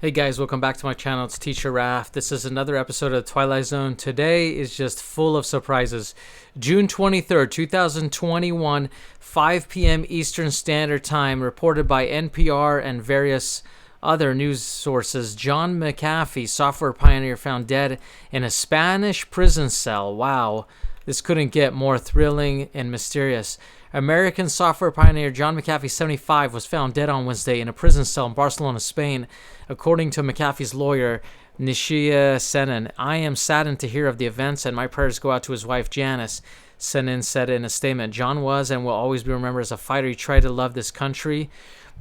Hey guys, welcome back to my channel. It's Teacher Raph. This is another episode of the Twilight Zone. Today is just full of surprises. June 23rd, 2021, 5 p.m. Eastern Standard Time, reported by NPR and various other news sources. John McAfee, software pioneer, found dead in a Spanish prison cell. Wow, this couldn't get more thrilling and mysterious. American software pioneer John McAfee, 75, was found dead on Wednesday in a prison cell in Barcelona, Spain, according to McAfee's lawyer, Nishia Senin. "I am saddened to hear of the events, and my prayers go out to his wife, Janice," Senin said in a statement. "John was and will always be remembered as a fighter. He tried to love this country,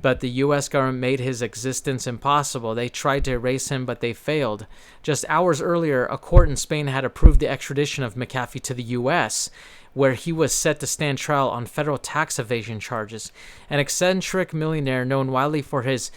but the U.S. government made his existence impossible. They tried to erase him, but they failed." Just hours earlier, a court in Spain had approved the extradition of McAfee to the U.S., where he was set to stand trial on federal tax evasion charges. An eccentric millionaire known widely for his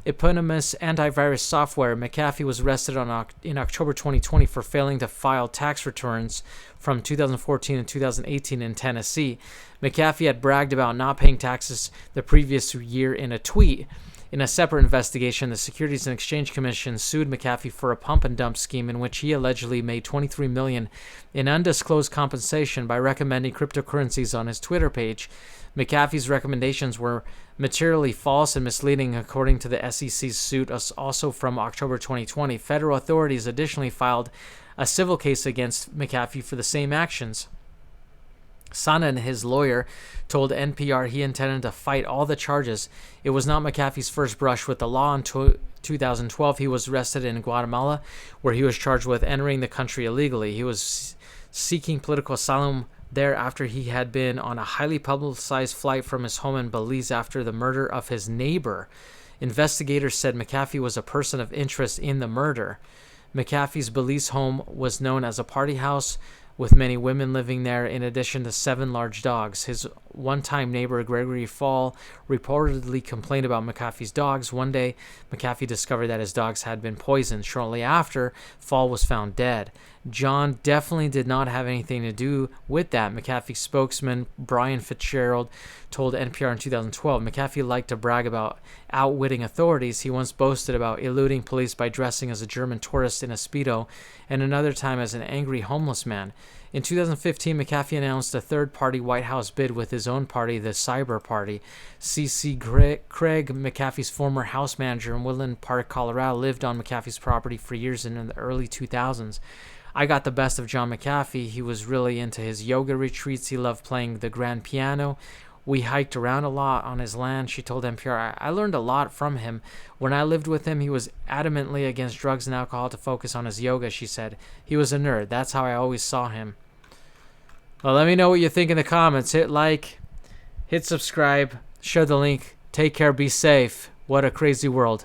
eponymous antivirus software, McAfee was arrested in October 2020 for failing to file tax returns from 2014 and 2018 in Tennessee. McAfee had bragged about not paying taxes the previous year in a tweet. In a separate investigation, the Securities and Exchange Commission sued McAfee for a pump and dump scheme in which he allegedly made $23 million in undisclosed compensation by recommending cryptocurrencies on his Twitter page. McAfee's recommendations were materially false and misleading, according to the SEC's suit, also from October 2020. Federal authorities additionally filed a civil case against McAfee for the same actions. Sana, his lawyer, told NPR he intended to fight all the charges. It was not McAfee's first brush with the law. In 2012, he was arrested in Guatemala, where he was charged with entering the country illegally. He was seeking political asylum there after he had been on a highly publicized flight from his home in Belize after the murder of his neighbor. Investigators said McAfee was a person of interest in the murder. McAfee's Belize home was known as a party house, with many women living there, in addition to 7 large dogs. His one-time neighbor, Gregory Fall, reportedly complained about McAfee's dogs. One day, McAfee discovered that his dogs had been poisoned. Shortly after, Fall was found dead. John definitely did not have anything to do with that, McAfee spokesman Brian Fitzgerald told NPR in 2012. McAfee liked to brag about outwitting authorities. He once boasted about eluding police by dressing as a German tourist in a Speedo, and another time as an angry homeless man. In 2015, McAfee announced a third-party White House bid with his own party, the Cyber Party. C.C. Craig, McAfee's former house manager in Woodland Park, Colorado, lived on McAfee's property for years in the early 2000s. "I got the best of John McAfee. He was really into his yoga retreats. He loved playing the grand piano. We hiked around a lot on his land," she told NPR. I learned a lot from him. When I lived with him, he was adamantly against drugs and alcohol to focus on his yoga," she said. "He was a nerd. That's how I always saw him." Well, let me know what you think in the comments. Hit like, hit subscribe, share the link. Take care, be safe. What a crazy world.